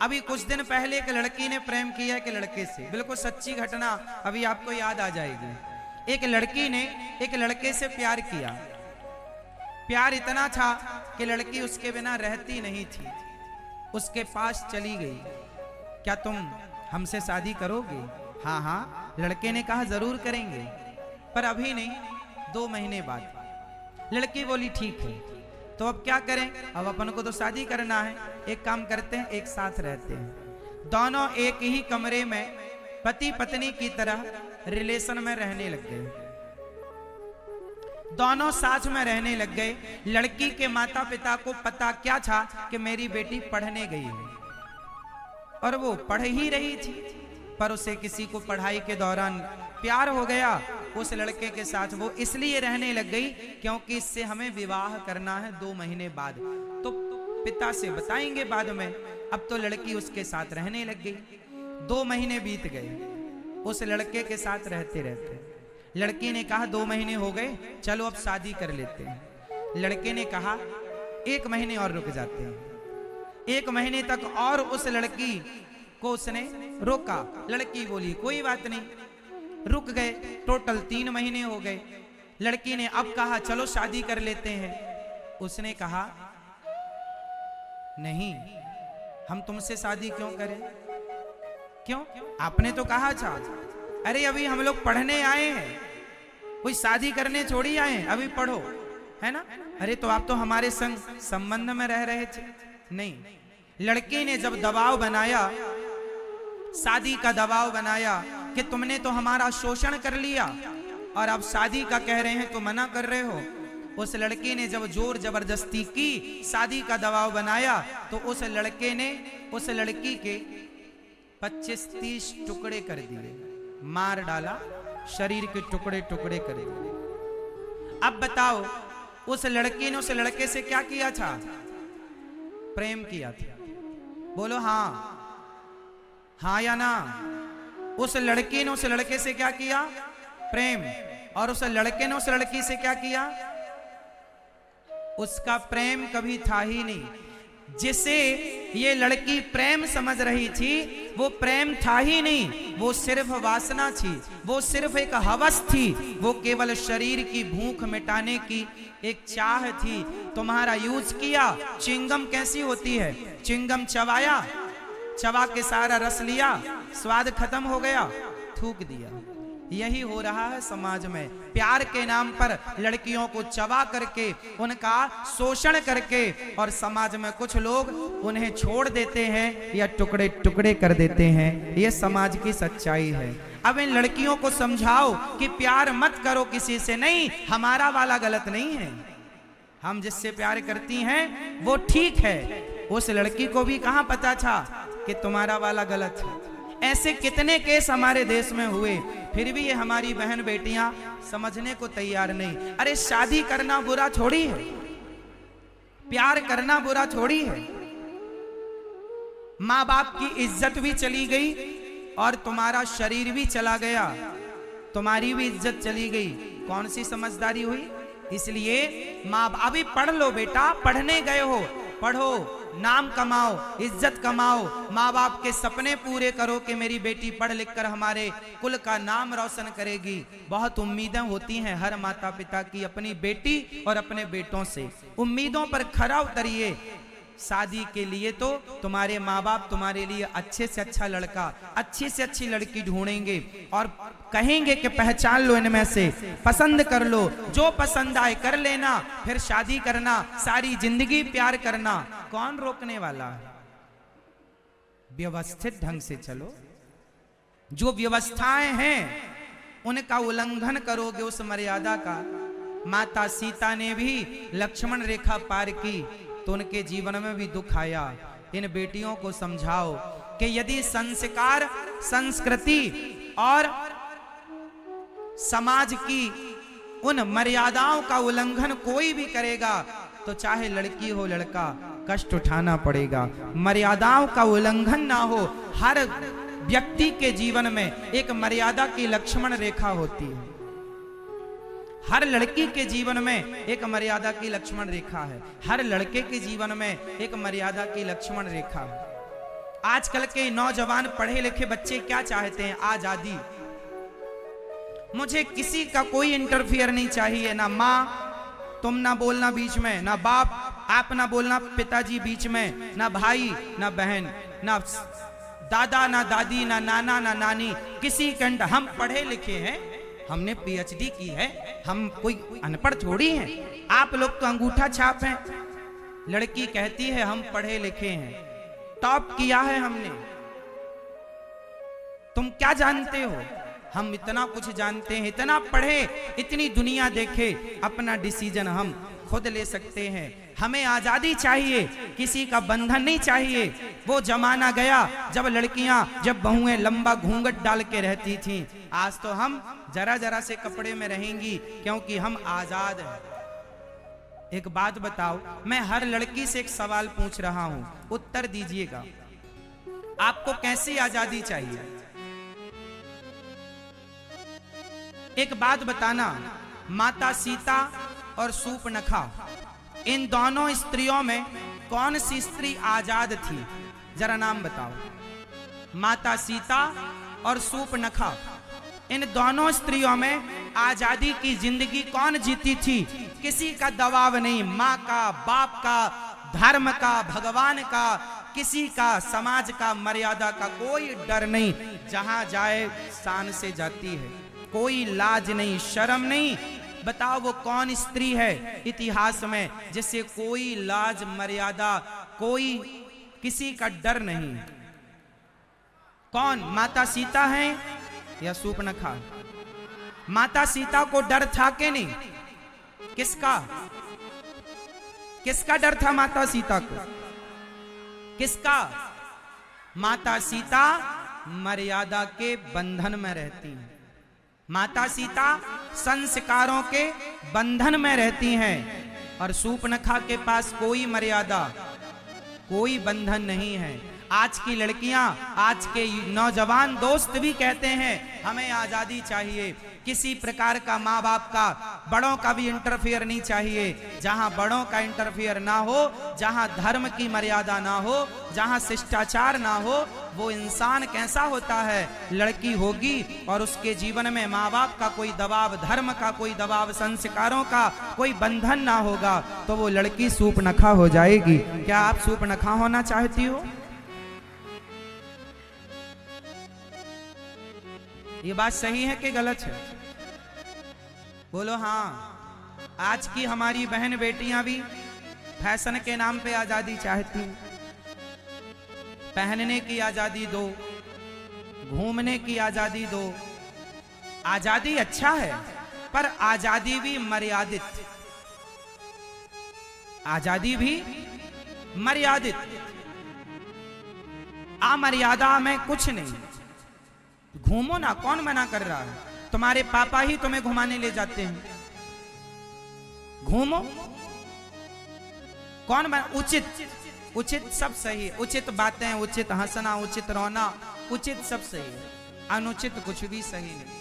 अभी कुछ दिन पहले एक लड़की ने प्रेम किया एक लड़के से, बिल्कुल सच्ची घटना अभी आपको याद आ जाएगी। एक लड़की ने एक लड़के से प्यार किया, प्यार इतना था कि लड़की उसके बिना रहती नहीं थी, उसके पास चली गई। क्या तुम हमसे शादी करोगे? हाँ हाँ, लड़के ने कहा जरूर करेंगे, पर अभी नहीं, 2 महीने बाद। लड़की बोली ठीक है। तो अब क्या करें, अब अपन को तो शादी करना है, एक काम करते हैं, एक साथ रहते हैं। दोनों एक ही कमरे में पति पत्नी की तरह रिलेशन में रहने लग गए, दोनों साथ में रहने लग गए। लड़की के माता पिता को पता क्या था कि मेरी बेटी पढ़ने गई है, और वो पढ़ ही रही थी, पर उसे किसी को पढ़ाई के दौरान प्यार हो गया उस लड़के के साथ। वो इसलिए रहने लग गई क्योंकि इससे हमें विवाह करना है 2 महीने बाद, तो पिता से बताएंगे बाद में। अब तो लड़की उसके साथ रहने लग गई। 2 महीने बीत गए उस लड़के के साथ रहते रहते। लड़की ने कहा 2 महीने हो गए, चलो अब शादी कर लेते हैं। लड़के ने कहा 1 महीने और रुक जाते हैं। 1 महीने तक और उस लड़की को उसने रोका। लड़की बोली कोई बात नहीं, रुक गए। टोटल 3 महीने हो गए। लड़की ने अब कहा चलो शादी कर लेते हैं। उसने कहा नहीं, हम तुमसे शादी क्यों करें? क्यों? आपने तो कहा था। अरे अभी हम लोग पढ़ने आए हैं, कोई शादी करने थोड़ी आए हैं, अभी पढ़ो, है ना? अरे तो आप तो हमारे संग संबंध में रह रहे थे। नहीं, लड़की ने जब दबाव बनाया, शादी का दबाव बनाया कि तुमने तो हमारा शोषण कर लिया और अब शादी का कह रहे हैं तो मना कर रहे हो। उस लड़की ने जब जोर जबरदस्ती की, शादी का दबाव बनाया, तो उस लड़के ने उस लड़की के 25-30 टुकड़े कर दिए, मार डाला, शरीर के टुकड़े टुकड़े कर दिए। अब बताओ उस लड़की ने उस लड़के से क्या किया था? प्रेम किया था। बोलो हाँ, हाँ या ना? उस लड़की ने उस लड़के से क्या किया? प्रेम। और उस लड़के ने उस लड़की से क्या किया? उसका प्रेम कभी था ही नहीं। जिसे ये लड़की प्रेम समझ रही थी वो प्रेम था ही नहीं, वो सिर्फ वासना थी, वो सिर्फ एक हवस थी, वो केवल शरीर की भूख मिटाने की एक चाह थी। तुम्हारा यूज किया। चिंगम कैसी होती है? चिंगम चबाया, चबा के सारा रस लिया, स्वाद खत्म हो गया, थूक दिया। यही हो रहा है समाज में। प्यार के नाम पर लड़कियों को चबा करके, उनका शोषण करके, और समाज में कुछ लोग उन्हें छोड़ देते हैं या टुकड़े टुकड़े कर देते हैं। ये समाज की सच्चाई है। अब इन लड़कियों को समझाओ कि प्यार मत करो किसी से। नहीं, हमारा वाला गलत नहीं है, हम जिससे प्यार करती हैं वो ठीक है। उस लड़की को भी कहां पता था कि तुम्हारा वाला गलत है। ऐसे कितने केस हमारे देश में हुए, फिर भी ये हमारी बहन बेटियां समझने को तैयार नहीं। अरे शादी करना बुरा थोड़ी है, प्यार करना बुरा थोड़ी है। माँ बाप की इज्जत भी चली गई और तुम्हारा शरीर भी चला गया, तुम्हारी भी इज्जत चली गई। कौन सी समझदारी हुई? इसलिए माँ बाप, अभी पढ़ लो बेटा, पढ़ने गए हो, पढ़ो, नाम कमाओ, इज्जत कमाओ, माँ बाप के सपने पूरे करो कि मेरी बेटी पढ़ लिख कर हमारे कुल का नाम रोशन करेगी। बहुत उम्मीदें होती हैं हर माता पिता की अपनी बेटी और अपने बेटों से। उम्मीदों पर खरा उतरिए। शादी के लिए तो तुम्हारे माँ बाप तुम्हारे लिए अच्छे से अच्छा लड़का, अच्छी से अच्छी लड़की ढूंढेंगे और कहेंगे कि पहचान लो, इनमें से पसंद कर लो, जो पसंद आए कर लेना, फिर शादी करना, सारी जिंदगी प्यार करना। कौन रोकने वाला है? व्यवस्थित ढंग से चलो। जो व्यवस्थाएं हैं उनका उल्लंघन करोगे, उस मर्यादा का। माता सीता ने भी लक्ष्मण रेखा पार की तो उनके जीवन में भी दुख आया। इन बेटियों को समझाओ कि यदि संस्कार, संस्कृति और समाज की उन मर्यादाओं का उल्लंघन कोई भी करेगा तो चाहे लड़की हो लड़का, कष्ट उठाना पड़ेगा। मर्यादाओं का उल्लंघन ना हो। हर व्यक्ति के जीवन में एक मर्यादा की लक्ष्मण रेखा होती है। हर लड़की के जीवन में एक मर्यादा की लक्ष्मण रेखा है, हर लड़के के जीवन में एक मर्यादा की लक्ष्मण रेखा है। आजकल के नौजवान पढ़े लिखे बच्चे क्या चाहते हैं? आजादी। मुझे किसी का कोई इंटरफियर नहीं चाहिए, ना माँ तुम ना बोलना बीच में, ना बाप आप ना बोलना पिताजी बीच में, ना भाई ना बहन, ना दादा ना दादी, ना नाना ना नानी, किसी कंड। हम पढ़े लिखे हैं, हमने पीएचडी की है, हम कोई अनपढ़ थोड़ी हैं। आप लोग तो अंगूठा छाप हैं। लड़की कहती है हम पढ़े लिखे हैं, टॉप किया है हमने। तुम क्या जानते हो? हम इतना कुछ जानते हैं, इतना पढ़े, इतनी दुनिया देखे, अपना डिसीजन हम खुद ले सकते हैं। हमें आजादी चाहिए, किसी का बंधन नहीं चाहिए। वो जमाना गया जब लड़कियां, जब बहुएं लंबा घूंघट डाल के रहती थीं। आज तो हम जरा जरा से कपड़े में रहेंगी, क्योंकि हम आजाद हैं। एक बात बताओ, मैं हर लड़की से एक सवाल पूछ रहा हूं, उत्तर दीजिएगा। आपको कैसी आजादी चाहिए? एक बात बताना, माता सीता और सूर्पनखा, इन दोनों स्त्रियों में कौन सी स्त्री आजाद थी? जरा नाम बताओ। माता सीता और सूर्पनखा, इन दोनों स्त्रियों में आजादी की जिंदगी कौन जीती थी? किसी का दबाव नहीं, माँ का, बाप का, धर्म का, भगवान का, किसी का, समाज का, मर्यादा का कोई डर नहीं। जहां जाए शान से जाती है, कोई लाज नहीं, शर्म नहीं। बताओ वो कौन स्त्री है इतिहास में जिससे कोई लाज मर्यादा, कोई किसी का डर नहीं? कौन? माता सीता है या सूर्पनखा? माता सीता को डर था कि नहीं? किसका? किसका डर था माता सीता को? किसका? माता सीता मर्यादा के बंधन में रहती हैं। माता सीता संस्कारों के बंधन में रहती हैं, और सूर्पनखा के पास कोई मर्यादा, कोई बंधन नहीं है। आज की लड़कियां, आज के नौजवान दोस्त भी कहते हैं हमें आजादी चाहिए, किसी प्रकार का माँ बाप का, बड़ों का भी इंटरफियर नहीं चाहिए। जहां बड़ों का इंटरफियर ना हो, जहां धर्म की मर्यादा ना हो, जहां शिष्टाचार ना हो, वो इंसान कैसा होता है? लड़की होगी और उसके जीवन में माँ बाप का कोई दबाव, धर्म का कोई दबाव, संस्कारों का कोई बंधन ना होगा, तो वो लड़की सूर्पनखा हो जाएगी। क्या आप सूर्पनखा होना चाहती हो? ये बात सही है कि गलत है? बोलो हाँ। आज की हमारी बहन बेटियां भी फैशन के नाम पे आजादी चाहती हैं। पहनने की आजादी दो, घूमने की आजादी दो। आजादी अच्छा है, पर आजादी भी मर्यादित। आजादी भी मर्यादित। अमर्यादा में कुछ नहीं। घूमो ना, कौन मना कर रहा है? तुम्हारे पापा ही तुम्हें घुमाने ले जाते हैं। घूमो, कौन मना? उचित, उचित सब सही है। उचित बातें, उचित हंसना, उचित रोना, उचित सब सही है। अनुचित कुछ भी सही नहीं।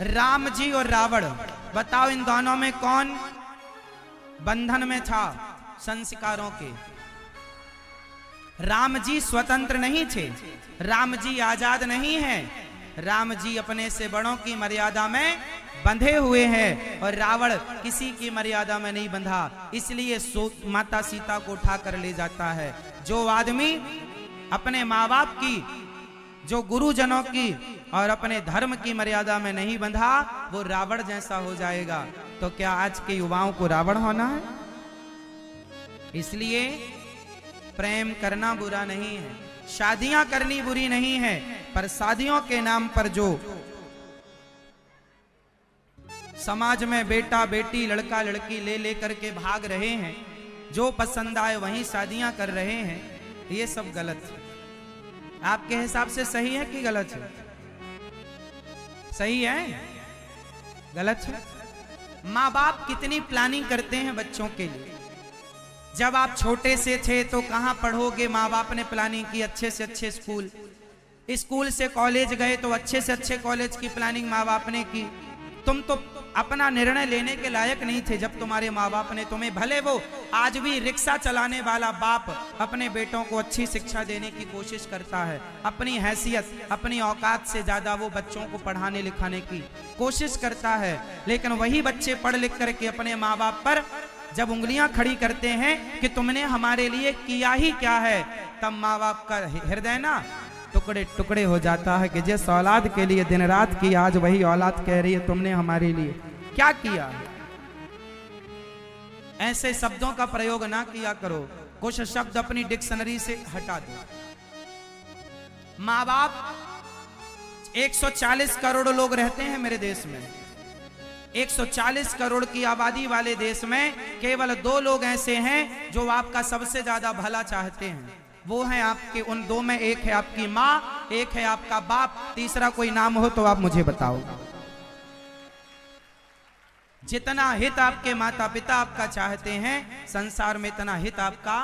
राम जी और रावण, बताओ इन दोनों में कौन बंधन में था संस्कारों के? राम जी स्वतंत्र नहीं थे, राम जी आजाद नहीं हैं। राम जी अपने से बड़ों की मर्यादा में बंधे हुए हैं, और रावण किसी की मर्यादा में नहीं बंधा। इसलिए माता सीता को उठा कर ले जाता है। जो आदमी अपने माँ बाप की, जो गुरुजनों की और अपने धर्म की मर्यादा में नहीं बंधा, वो रावण जैसा हो जाएगा। तो क्या आज के युवाओं को रावण होना है? इसलिए प्रेम करना बुरा नहीं है, शादियां करनी बुरी नहीं है, पर शादियों के नाम पर जो समाज में बेटा बेटी, लड़का लड़की ले लेकर के भाग रहे हैं, जो पसंद आए वहीं शादियां कर रहे हैं, ये सब गलत है। आपके हिसाब से सही है कि गलत है? सही है? गलत है? माँ बाप कितनी प्लानिंग करते हैं बच्चों के लिए। जब आप छोटे से थे तो कहां पढ़ोगे, माँ बाप ने प्लानिंग की अच्छे से अच्छे स्कूल, स्कूल से कॉलेज गए तो अच्छे से अच्छे कॉलेज की प्लानिंग माँ बाप ने की। तुम तो अपना निर्णय लेने के लायक नहीं थे जब तुम्हारे माँ बाप ने तुम्हें, भले वो आज भी रिक्शा चलाने वाला बाप अपने बेटों को अच्छी शिक्षा देने की कोशिश करता है, अपनी हैसियत अपनी औकात से ज्यादा वो बच्चों को पढ़ाने लिखाने की कोशिश करता है, लेकिन वही बच्चे पढ़ लिख करके अपने माँ बाप पर जब उंगलियां खड़ी करते हैं कि तुमने हमारे लिए किया ही क्या है, तब माँ बाप का हृदय ना टुकड़े टुकड़े हो जाता है कि जिस औलाद के लिए दिन रात की, आज वही औलाद कह रही है तुमने हमारे लिए क्या किया। ऐसे शब्दों का प्रयोग ना किया करो, कुछ शब्द अपनी डिक्शनरी से हटा दो। माँ बाप 140 करोड़ लोग रहते हैं मेरे देश में, 140 करोड़ की आबादी वाले देश में केवल 2 लोग ऐसे हैं जो आपका सबसे ज्यादा भला चाहते हैं, वो है आपके, उन 2 में एक है आपकी माँ, एक है आपका बाप, तीसरा कोई नाम हो तो आप मुझे बताओ। जितना हित आपके माता पिता आपका चाहते हैं संसार में, इतना हित आपका,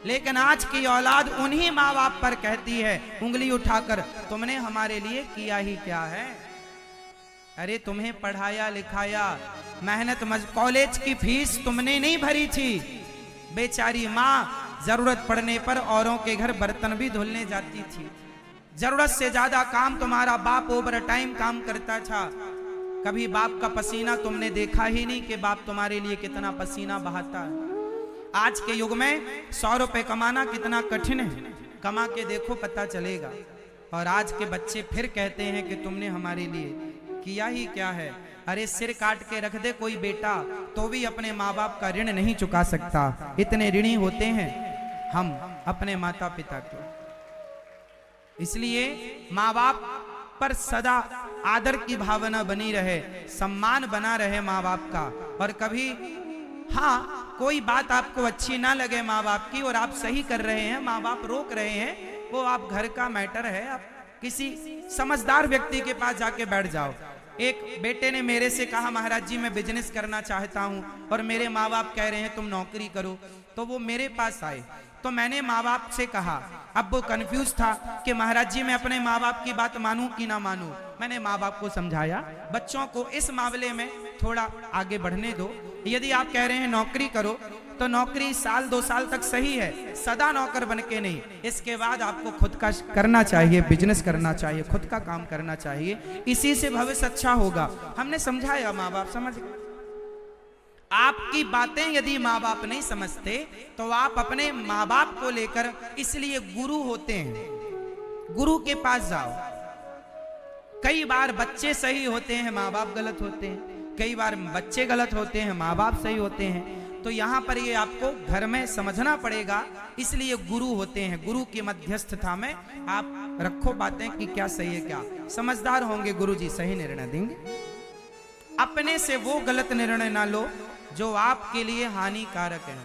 लेकिन आज की औलाद उन्हीं माँ बाप पर कहती है उंगली उठाकर तुमने हमारे लिए किया ही क्या है। अरे तुम्हें पढ़ाया लिखाया, मेहनत कॉलेज की फीस तुमने नहीं भरी थी, बेचारी माँ जरूरत पड़ने पर औरों के घर बर्तन भी धुलने जाती थी, जरूरत से ज्यादा काम तुम्हारा बाप ओवर टाइम काम करता था, कभी बाप का पसीना तुमने देखा ही नहीं कि बाप तुम्हारे लिए कितना पसीना बहाता है। आज के युग में 100 रुपए कमाना कितना कठिन है, कमा के देखो पता चलेगा। और आज के बच्चे फिर कहते हैं कि तुमने हमारे लिए किया ही क्या है। अरे सिर काट के रख दे कोई बेटा तो भी अपने माँ बाप का ऋण नहीं चुका सकता, इतने ऋणी होते हैं हम अपने माता पिता के। इसलिए माँ बाप पर सदा आदर की भावना बनी रहे, सम्मान बना रहे माँ बाप का। और कभी हाँ कोई बात आपको अच्छी ना लगे माँ बाप की और आप सही कर रहे हैं, माँ बाप रोक रहे हैं, वो आप घर का मैटर है, आप किसी समझदार व्यक्ति के पास जाके बैठ जाओ। एक बेटे ने मेरे से कहा महाराज जी मैं बिजनेस करना चाहता हूं और मेरे माँ बाप कह रहे हैं तुम नौकरी करो, तो वो मेरे पास आए, तो मैंने माँ बाप से कहा, अब वो कंफ्यूज था कि महाराज जी मैं अपने माँ बाप की बात मानूं कि ना मानूं। मैंने माँ बाप को समझाया बच्चों को इस मामले में थोड़ा आगे बढ़ने दो, यदि आप कह रहे हैं नौकरी करो तो नौकरी 1 साल 2 साल तक सही है, सदा नौकर बन के नहीं, इसके बाद आपको खुद का करना चाहिए, बिजनेस करना चाहिए, खुद का काम करना चाहिए, इसी से भविष्य अच्छा होगा। हमने समझाया, माँ बाप समझ गए। आपकी बातें यदि माँ बाप नहीं समझते तो आप अपने माँ बाप को लेकर, इसलिए गुरु होते हैं, गुरु के पास जाओ। कई बार बच्चे सही होते हैं माँ बाप गलत होते हैं, कई बार बच्चे गलत होते हैं माँ बाप सही होते हैं, तो यहाँ पर ये आपको घर में समझना पड़ेगा, इसलिए गुरु होते हैं। गुरु की मध्यस्थता में आप रखो बातें कि क्या सही है, क्या समझदार होंगे गुरु जी सही निर्णय देंगे। अपने से वो गलत निर्णय ना लो जो आपके लिए हानिकारक है।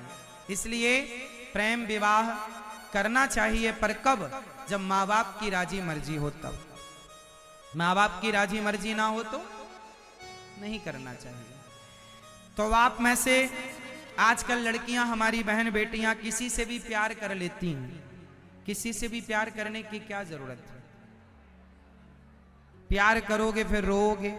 इसलिए प्रेम विवाह करना चाहिए, पर कब? जब माँ बाप की राजी मर्जी हो तब। माँ बाप की राजी मर्जी ना हो तो नहीं करना चाहिए। तो आप में से आजकल लड़कियां, हमारी बहन बेटियां किसी से भी प्यार कर लेती हैं, किसी से भी प्यार करने की क्या जरूरत है? प्यार करोगे फिर रोओगे,